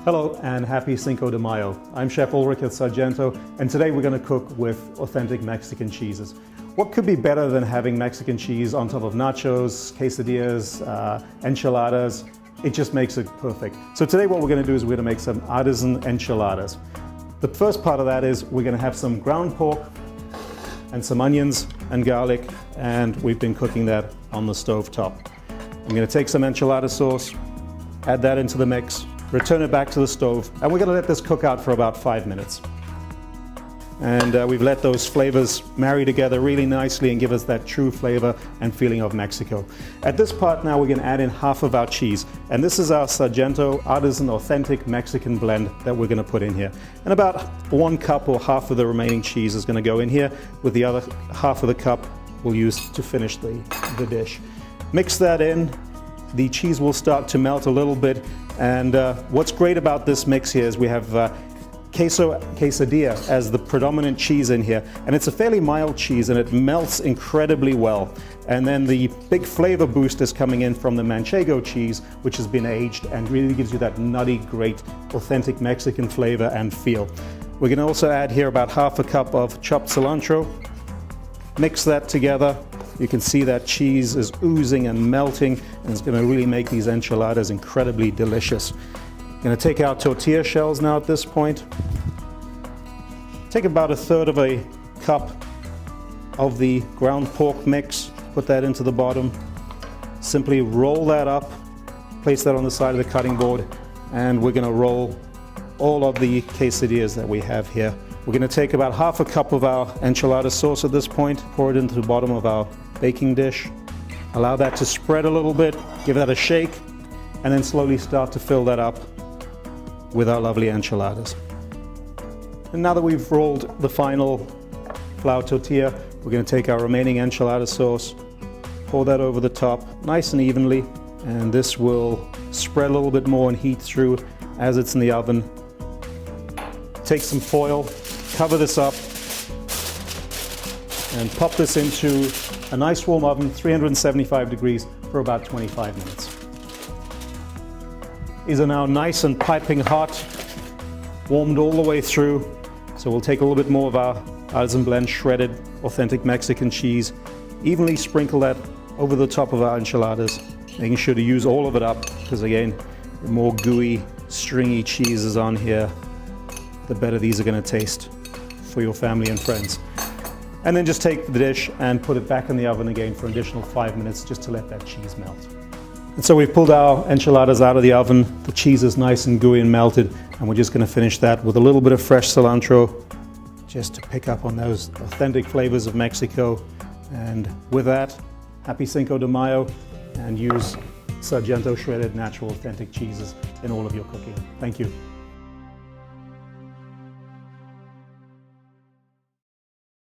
Hello and happy Cinco de Mayo. I'm Chef Ulrich at Sargento, and today we're going to cook with authentic Mexican cheeses. What could be better than having Mexican cheese on top of nachos, quesadillas, enchiladas? It just makes it perfect. So today what we're going to do is we're going to make some artisan enchiladas. The first part of that is we're going to have some ground pork and some onions and garlic, and we've been cooking that on the stove top. I'm going to take some enchilada sauce, add that into the mix, return it back to the stove, and we're going to let this cook out for about 5 minutes. And we've let those flavors marry together really nicely and give us that true flavor and feeling of Mexico. At this part now we're going to add in half of our cheese, and this is our Sargento Artisan Authentic Mexican blend that we're going to put in here. And about 1 cup or half of the remaining cheese is going to go in here, with the other half of the cup we'll use to finish the dish. Mix that in. The cheese will start to melt a little bit, and what's great about this mix here is we have quesadilla as the predominant cheese in here, and it's a fairly mild cheese and it melts incredibly well. And then the big flavor boost is coming in from the manchego cheese, which has been aged and really gives you that nutty, great, authentic Mexican flavor and feel. We're going to also add here about half a cup of chopped cilantro. Mix that together. You can see that cheese is oozing and melting, and it's going to really make these enchiladas incredibly delicious. I'm going to take out tortilla shells now at this point. Take about 1/3 of a cup of the ground pork mix, put that into the bottom. Simply roll that up, place that on the side of the cutting board, and we're going to roll all of the quesadillas that we have here. We're going to take about half a cup of our enchilada sauce at this point, pour it into the bottom of our baking dish, allow that to spread a little bit, give that a shake, and then slowly start to fill that up with our lovely enchiladas. And now that we've rolled the final flour tortilla, we're going to take our remaining enchilada sauce, pour that over the top nice and evenly, and this will spread a little bit more and heat through as it's in the oven. Take some foil, cover this up, and pop this into a nice warm oven, 375 degrees, for about 25 minutes. These are now nice and piping hot, warmed all the way through. So we'll take a little bit more of our artisan blend, shredded authentic Mexican cheese, evenly sprinkle that over the top of our enchiladas, making sure to use all of it up, because again, the more gooey, stringy cheese is on here, the better these are going to taste for your family and friends. And then just take the dish and put it back in the oven again for an additional 5 minutes just to let that cheese melt. And so we've pulled our enchiladas out of the oven. The cheese is nice and gooey and melted, and we're just going to finish that with a little bit of fresh cilantro just to pick up on those authentic flavors of Mexico. And with that, happy Cinco de Mayo, and use Sargento shredded natural authentic cheeses in all of your cooking. Thank you.